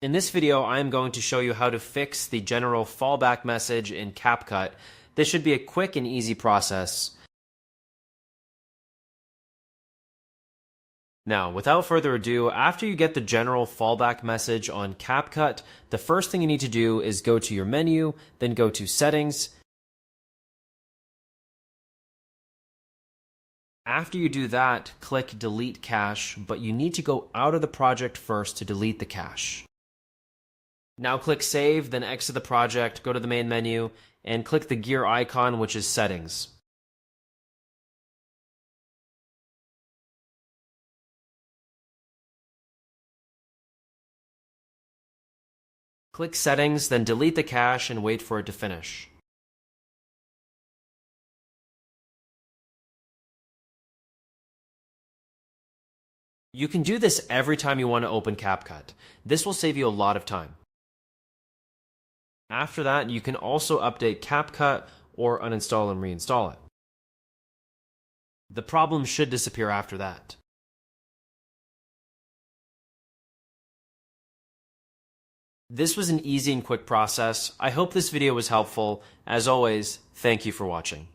In this video, I am going to show you how to fix the general fallback message in CapCut. This should be a quick and easy process. Now, without further ado, after you get the general fallback message on CapCut, the first thing you need to do is go to your menu, then go to Settings. After you do that, click Delete Cache, but you need to go out of the project first to delete the cache. Now click Save, then exit the project, go to the main menu, and click the gear icon, which is Settings. Click Settings, then delete the cache and wait for it to finish. You can do this every time you want to open CapCut. This will save you a lot of time. After that, you can also update CapCut or uninstall and reinstall it. The problem should disappear after that. This was an easy and quick process. I hope this video was helpful. As always, thank you for watching.